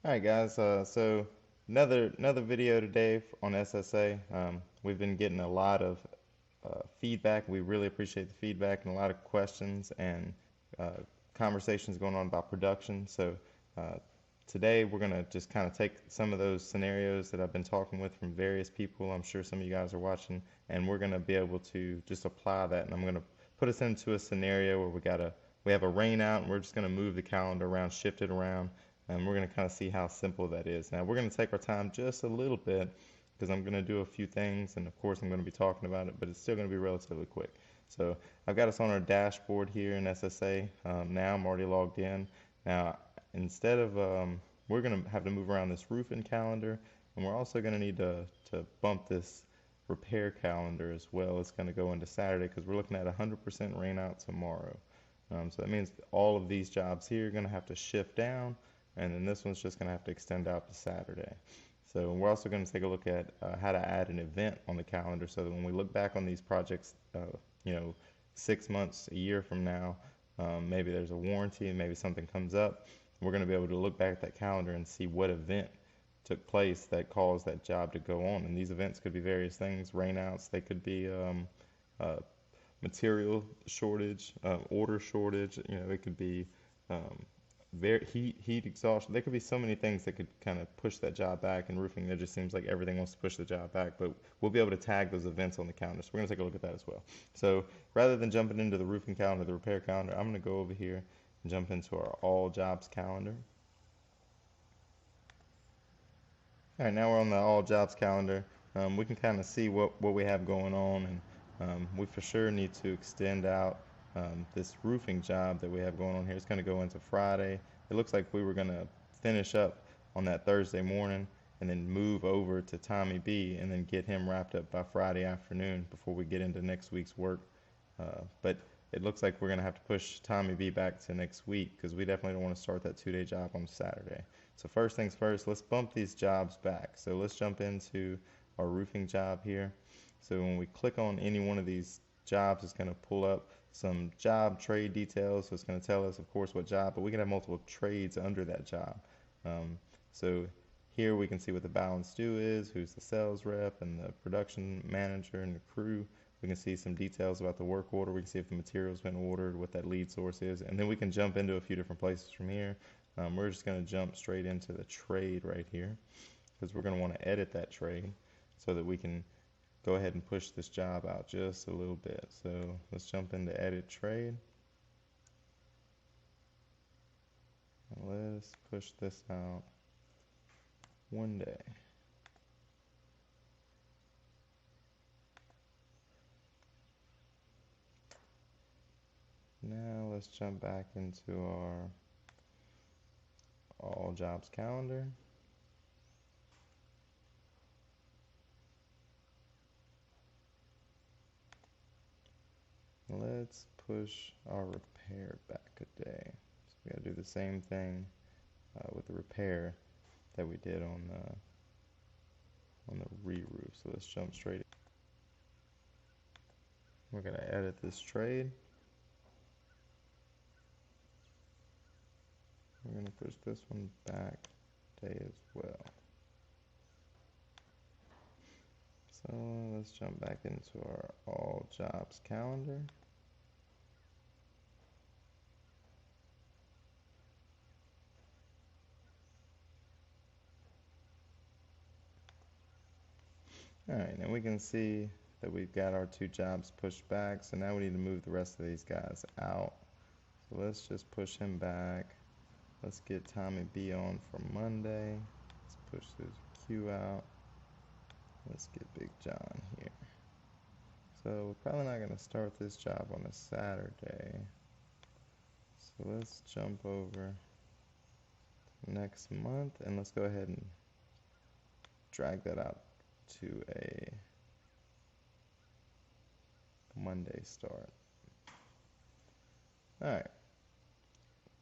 All right, guys. So another video today on SSA. We've been getting a lot of feedback. We really appreciate the feedback and a lot of questions and uh, conversations going on about production. So uh, today we're gonna just kind of take some of those scenarios that I've been talking with from various people. I'm sure some of you guys are watching, and we're gonna be able to just apply that. And I'm gonna put us into a scenario where we have a rain out, and we're just gonna move the calendar around, shift it around, and we're going to kind of see how simple that is. Now, we're going to take our time just a little bit because I'm going to do a few things, and of course, I'm going to be talking about it, but it's still going to be relatively quick. So, I've got us on our dashboard here in SSA. Now, I'm already logged in. Now, instead of, we're going to have to move around this roofing calendar, and we're also going to need to bump this repair calendar as well. It's going to go into Saturday because we're looking at 100% rain out tomorrow. So that means all of these jobs here are going to have to shift down, and then this one's just going to have to extend out to Saturday. So we're also going to take a look at how to add an event on the calendar so that when we look back on these projects, you know, 6 months, a year from now, maybe there's a warranty and maybe something comes up, we're going to be able to look back at that calendar and see what event took place that caused that job to go on. And these events could be various things, rainouts, they could be uh, material shortage, order shortage, you know, it could be um, very heat exhaustion. There could be so many things that could kind of push that job back. And roofing, it just seems like everything wants to push the job back. But we'll be able to tag those events on the calendar. So we're going to take a look at that as well. So rather than jumping into the roofing calendar, the repair calendar, I'm going to go over here and jump into our all jobs calendar. All right, now we're on the all jobs calendar. We can kind of see what we have going on, and we for sure need to extend out this roofing job that we have going on here. It's going to go into Friday. It looks like we were going to finish up on that Thursday morning and then move over to Tommy B and then get him wrapped up by Friday afternoon before we get into next week's work. But it looks like we're going to have to push Tommy B back to next week because we definitely don't want to start that 2-day job on Saturday. So first things first, let's bump these jobs back. So let's jump into our roofing job here. So when we click on any one of these jobs, it's going to pull up some job trade details. So it's going to tell us, of course, what job, but we can have multiple trades under that job. So here we can see what the balance due is, who's the sales rep and the production manager and the crew. We can see some details about the work order. We can see if the material's been ordered, what that lead source is, and then we can jump into a few different places from here. We're just going to jump straight into the trade right here because we're going to want to edit that trade so that we can go ahead and push this job out just a little bit. So let's jump into edit trade. And let's push this out one day. Now let's jump back into our all jobs calendar. Let's push our repair back a day. So we got to do the same thing with the repair that we did on the re-roof. So let's jump straight. We're going to edit this trade. We're going to push this one back day as well. So let's jump back into our all jobs calendar. All right, and we can see that we've got our two jobs pushed back. So now we need to move the rest of these guys out. So let's just push him back. Let's get Tommy B on for Monday. Let's push this Q out. Let's get Big John here. So we're probably not going to start this job on a Saturday. So let's jump over next month and let's go ahead and drag that out to a Monday start. Alright,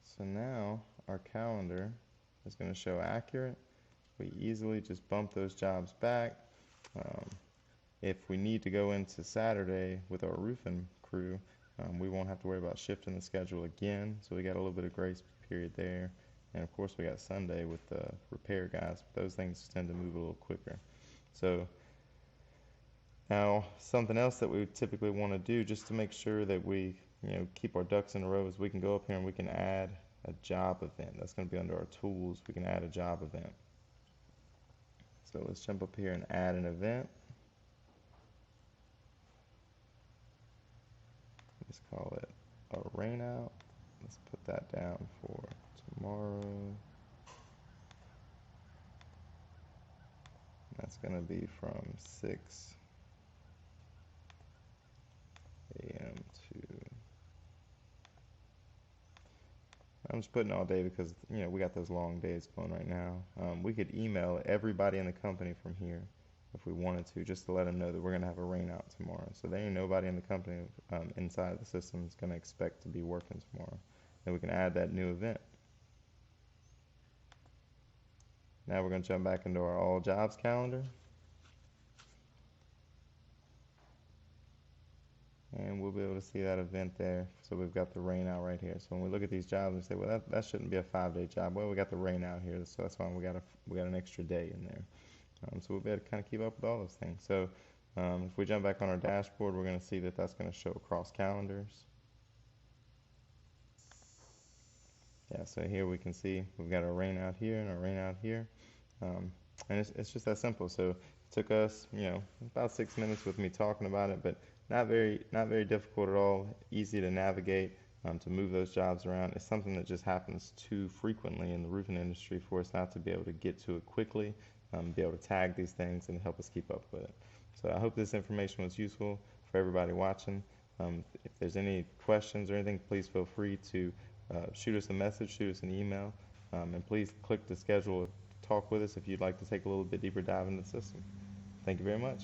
so now our calendar is going to show accurate. We easily just bump those jobs back. If we need to go into Saturday with our roofing crew, we won't have to worry about shifting the schedule again. So we got a little bit of grace period there. And of course, we got Sunday with the repair guys, but those things tend to move a little quicker. So now, something else that we would typically want to do just to make sure that we, keep our ducks in a row is we can go up here and we can add a job event. That's going to be under our tools. We can add a job event. So let's jump up here and add an event. Let's call it a rainout. Let's put that down for tomorrow. That's going to be from 6 a.m. to, I'm just putting all day because, we got those long days going right now. We could email everybody in the company from here if we wanted to, just to let them know that we're going to have a rain out tomorrow. So there ain't nobody in the company inside the system is going to expect to be working tomorrow. Then we can add that new event. Now we're going to jump back into our all jobs calendar. And we'll be able to see that event there. So we've got the rain out right here. So when we look at these jobs and say, well, that shouldn't be a 5-day job. Well, we got the rain out here, so that's why we got an extra day in there. So we'll be able to kind of keep up with all those things. So if we jump back on our dashboard, we're going to see that that's going to show across calendars. Yeah, so here we can see we've got our rain out here and our rain out here. And it's just that simple. So it took us, about 6 minutes with me talking about it, but not very difficult at all. Easy to navigate, to move those jobs around. It's something that just happens too frequently in the roofing industry for us not to be able to get to it quickly, be able to tag these things and help us keep up with it. So I hope this information was useful for everybody watching. If there's any questions or anything, please feel free to shoot us a message, shoot us an email, and please click the schedule to talk with us if you'd like to take a little bit deeper dive into the system. Thank you very much.